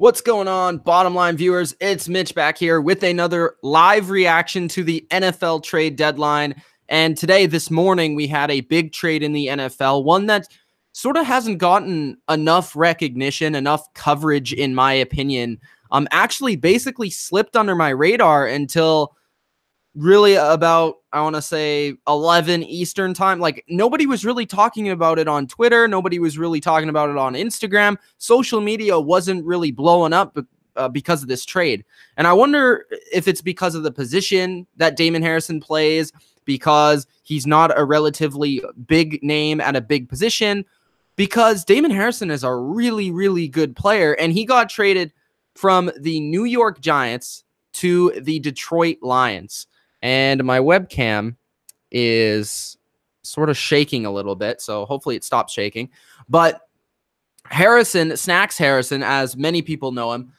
What's going on, bottom line viewers? It's Mitch back here with another live reaction to the NFL trade deadline. And today, this morning, we had a big trade in the NFL, one that sort of hasn't gotten enough recognition, enough coverage, in my opinion. Actually basically slipped under my radar until really about, I want to say 11 Eastern time. Like, nobody was really talking about it on Twitter. Nobody was really talking about it on Instagram. Social media wasn't really blowing up because of this trade. And I wonder if it's because of the position that Damon Harrison plays, because he's not a relatively big name at a big position, because Damon Harrison is a really, really good player. And he got traded from the New York Giants to the Detroit Lions. And my webcam is sort of shaking a little bit, so hopefully it stops shaking. But Harrison, Snacks Harrison, as many people know him,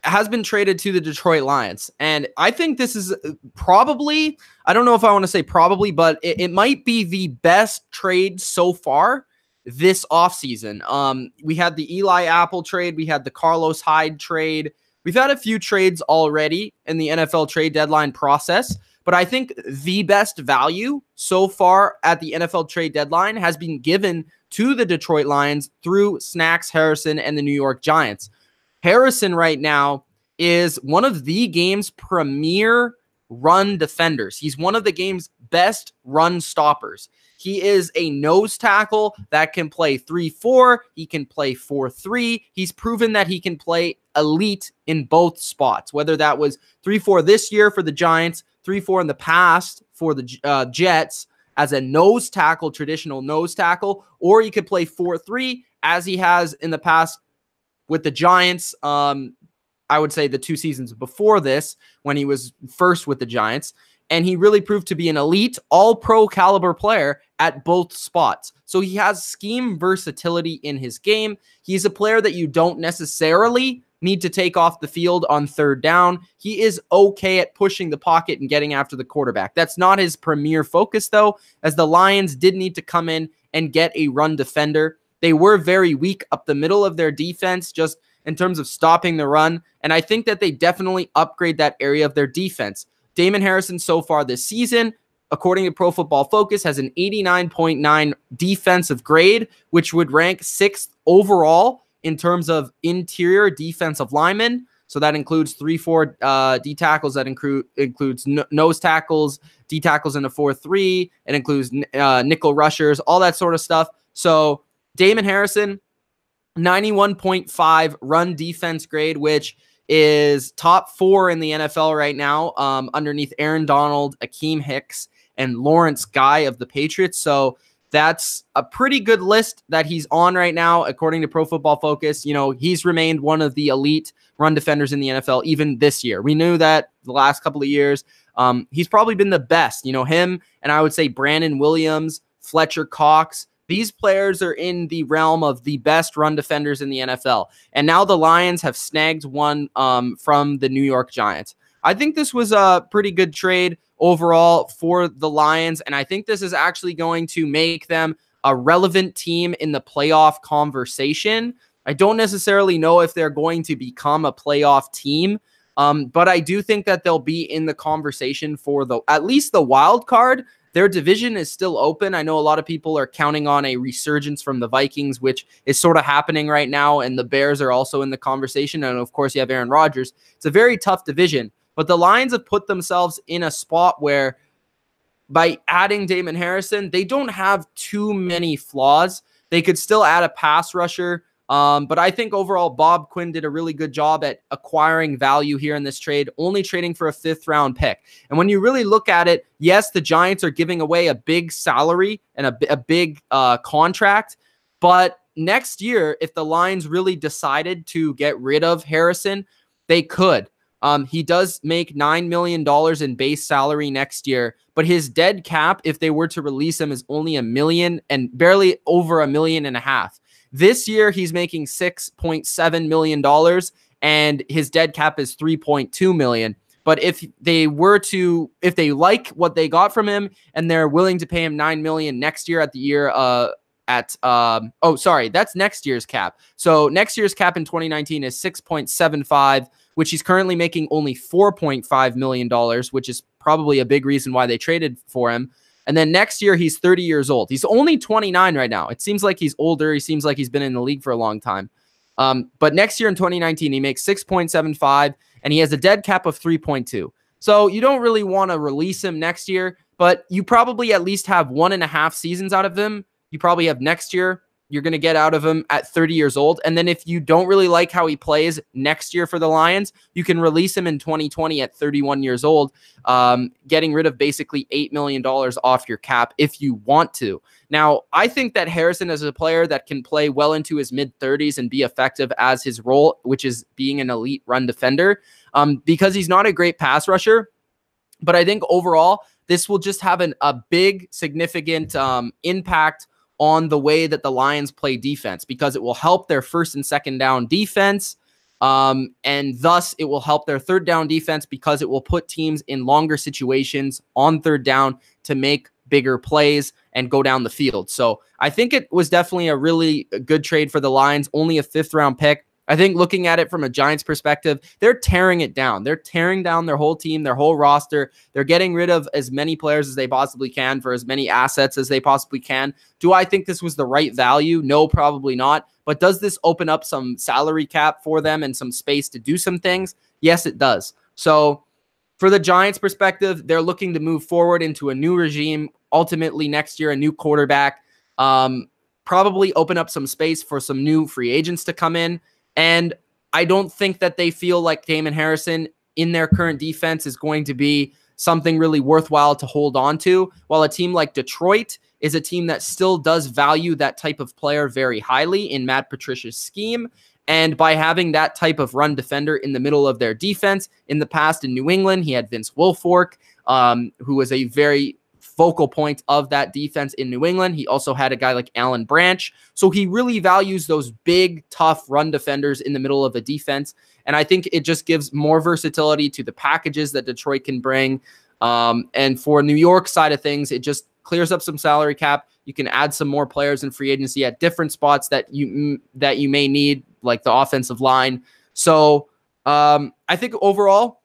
has been traded to the Detroit Lions. And I think this is probably, I don't know if I want to say probably, but it might be the best trade so far this offseason. We had the Eli Apple trade. We had the Carlos Hyde trade. We've had a few trades already in the NFL trade deadline process. But I think the best value so far at the NFL trade deadline has been given to the Detroit Lions through Snacks Harrison and the New York Giants. Harrison right now is one of the game's premier run defenders. He's one of the game's best run stoppers. He is a nose tackle that can play 3-4. He can play 4-3. He's proven that he can play elite in both spots, whether that was 3-4 this year for the Giants, 3-4 in the past for the Jets as a nose tackle, traditional nose tackle, or he could play 4-3 as he has in the past with the Giants. I would say the 2 seasons before this when he was first with the Giants. And he really proved to be an elite, all-pro caliber player at both spots. So he has scheme versatility in his game. He's a player that you don't necessarily need to take off the field on third down. He is okay at pushing the pocket and getting after the quarterback. That's not his premier focus, though, as the Lions did need to come in and get a run defender. They were very weak up the middle of their defense, just in terms of stopping the run. And I think that they definitely upgrade that area of their defense. Damon Harrison so far this season, according to Pro Football Focus, has an 89.9 defensive grade, which would rank 6th overall in terms of interior defensive linemen. So that includes 3-4 D tackles. That includes nose tackles, D tackles in a 4-3. It includes nickel rushers, all that sort of stuff. So Damon Harrison, 91.5 run defense grade, which is top 4 in the NFL right now, underneath Aaron Donald, Akeem Hicks, and Lawrence Guy of the Patriots. So that's a pretty good list that he's on right now, according to Pro Football Focus. You know, he's remained one of the elite run defenders in the NFL even this year. We knew that the last couple of years. He's probably been the best. You know, him and I would say Brandon Williams, Fletcher Cox. These players are in the realm of the best run defenders in the NFL. And now the Lions have snagged one from the New York Giants. I think this was a pretty good trade overall for the Lions, and I think this is actually going to make them a relevant team in the playoff conversation. I don't necessarily know if they're going to become a playoff team, but I do think that they'll be in the conversation for at least the wild card. Their division is still open. I know a lot of people are counting on a resurgence from the Vikings, which is sort of happening right now, and the Bears are also in the conversation, and of course you have Aaron Rodgers. It's a very tough division, but the Lions have put themselves in a spot where by adding Damon Harrison, they don't have too many flaws. They could still add a pass rusher. But I think overall, Bob Quinn did a really good job at acquiring value here in this trade, only trading for a 5th-round pick. And when you really look at it, yes, the Giants are giving away a big salary and a big contract. But next year, if the Lions really decided to get rid of Harrison, they could. He does make $9 million in base salary next year, but his dead cap, if they were to release him, is only $1 million and barely over $1.5 million. This year, he's making $6.7 million, and his dead cap is $3.2 million. But if they like what they got from him and they're willing to pay him $9 million next year at the year at oh, sorry, that's next year's cap. So next year's cap in 2019 is 6.75, which he's currently making only $4.5 million, which is probably a big reason why they traded for him. And then next year, he's 30 years old. He's only 29 right now. It seems like he's older. He seems like he's been in the league for a long time. But next year in 2019, he makes 6.75, and he has a dead cap of 3.2. So you don't really want to release him next year, but you probably at least have 1.5 seasons out of him. You probably have next year. You're going to get out of him at 30 years old. And then if you don't really like how he plays next year for the Lions, you can release him in 2020 at 31 years old, getting rid of basically $8 million off your cap if you want to. Now, I think that Harrison is a player that can play well into his mid-30s and be effective as his role, which is being an elite run defender, because he's not a great pass rusher. But I think overall, this will just have a big, significant impact on the way that the Lions play defense, because it will help their first and second down defense. And thus it will help their third down defense, because it will put teams in longer situations on third down to make bigger plays and go down the field. So I think it was definitely a really good trade for the Lions, only a 5th round pick. I think looking at it from a Giants perspective, they're tearing it down. They're tearing down their whole team, their whole roster. They're getting rid of as many players as they possibly can for as many assets as they possibly can. Do I think this was the right value? No, probably not. But does this open up some salary cap for them and some space to do some things? Yes, it does. So for the Giants perspective, they're looking to move forward into a new regime. Ultimately next year, a new quarterback, probably open up some space for some new free agents to come in. And I don't think that they feel like Damon Harrison in their current defense is going to be something really worthwhile to hold on to, while a team like Detroit is a team that still does value that type of player very highly in Matt Patricia's scheme. And by having that type of run defender in the middle of their defense, in the past in New England, he had Vince Wilfork, who was a very focal point of that defense in New England. He also had a guy like Alan Branch. So he really values those big, tough run defenders in the middle of a defense. And I think it just gives more versatility to the packages that Detroit can bring. And for New York side of things, it just clears up some salary cap. You can add some more players in free agency at different spots that you may need, like the offensive line. So I think overall,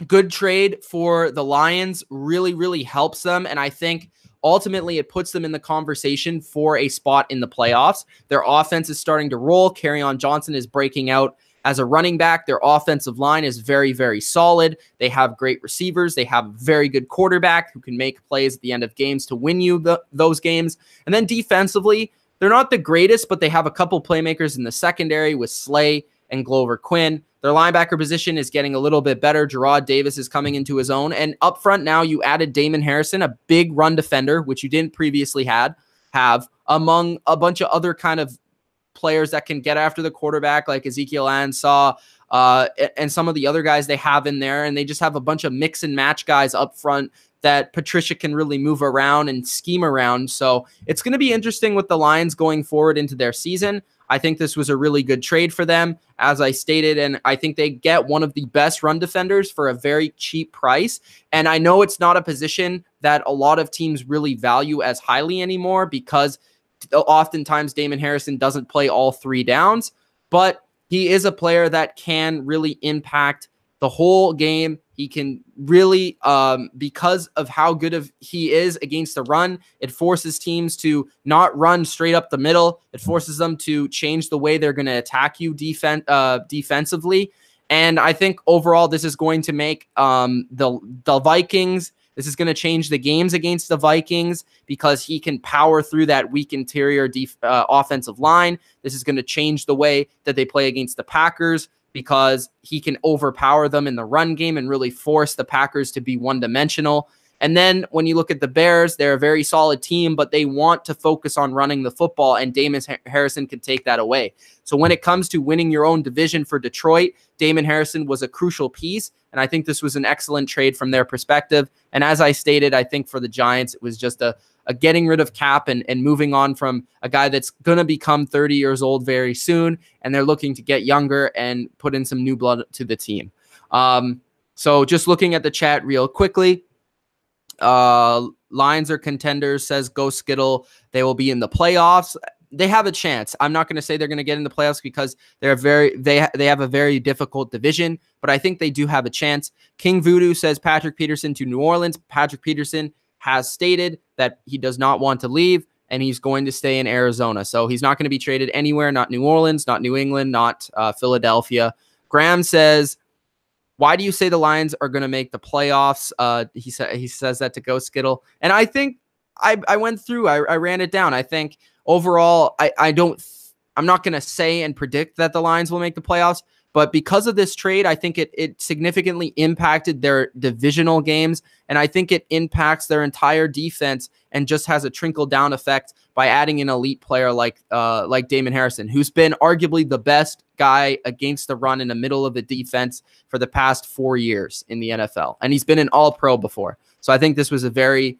good trade for the Lions, really, really helps them. And I think ultimately it puts them in the conversation for a spot in the playoffs. Their offense is starting to roll. Kerryon Johnson is breaking out as a running back. Their offensive line is very, very solid. They have great receivers. They have a very good quarterback who can make plays at the end of games to win you those games. And then defensively, they're not the greatest, but they have a couple playmakers in the secondary with Slay and Glover Quinn. Their linebacker position is getting a little bit better. Gerard Davis is coming into his own. And up front now, you added Damon Harrison, a big run defender, which you didn't previously have, among a bunch of other kind of players that can get after the quarterback, like Ezekiel Ansah, and some of the other guys they have in there. And they just have a bunch of mix and match guys up front that Patricia can really move around and scheme around. So it's going to be interesting with the Lions going forward into their season. I think this was a really good trade for them, as I stated, and I think they get one of the best run defenders for a very cheap price. And I know it's not a position that a lot of teams really value as highly anymore, because oftentimes Damon Harrison doesn't play all 3 downs, but he is a player that can really impact the whole game. He can really, because of how good he is against the run, it forces teams to not run straight up the middle. It forces them to change the way they're going to attack you defensively. And I think overall, this is going to make the Vikings, this is going to change the games against the Vikings, because he can power through that weak interior offensive line. This is going to change the way that they play against the Packers, because he can overpower them in the run game and really force the Packers to be one-dimensional. And then when you look at the Bears, they're a very solid team, but they want to focus on running the football, and Damon Harrison can take that away. So when it comes to winning your own division for Detroit, Damon Harrison was a crucial piece, and I think this was an excellent trade from their perspective. And as I stated, I think for the Giants, it was just a getting rid of cap and moving on from a guy that's going to become 30 years old very soon, and they're looking to get younger and put in some new blood to the team. So just looking at the chat real quickly, Lions are contenders, says Go Skittle. They will be in the playoffs. They have a chance. I'm not going to say they're going to get in the playoffs because they have a very difficult division, but I think they do have a chance. King Voodoo says Patrick Peterson to New Orleans. Patrick Peterson has stated that he does not want to leave and he's going to stay in Arizona. So he's not going to be traded anywhere, not New Orleans, not New England, not Philadelphia. Graham says, why do you say the Lions are going to make the playoffs? He says that to Go Skittle. And I think I went through, I ran it down. I think overall, I'm not going to say and predict that the Lions will make the playoffs, but because of this trade, I think it significantly impacted their divisional games, and I think it impacts their entire defense and just has a trickle-down effect by adding an elite player like Damon Harrison, who's been arguably the best guy against the run in the middle of the defense for the past 4 years in the NFL, and he's been an All-Pro before. So I think this was a very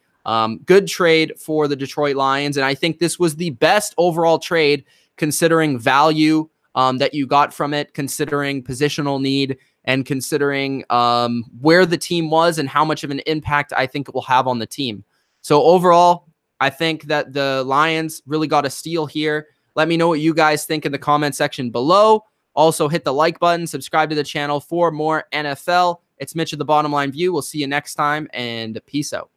good trade for the Detroit Lions, and I think this was the best overall trade considering value that you got from it, considering positional need, and considering where the team was and how much of an impact I think it will have on the team. So overall, I think that the Lions really got a steal here. Let me know what you guys think in the comment section below. Also, hit the like button, subscribe to the channel for more NFL. It's Mitch of The Bottom Line View. We'll see you next time, and peace out.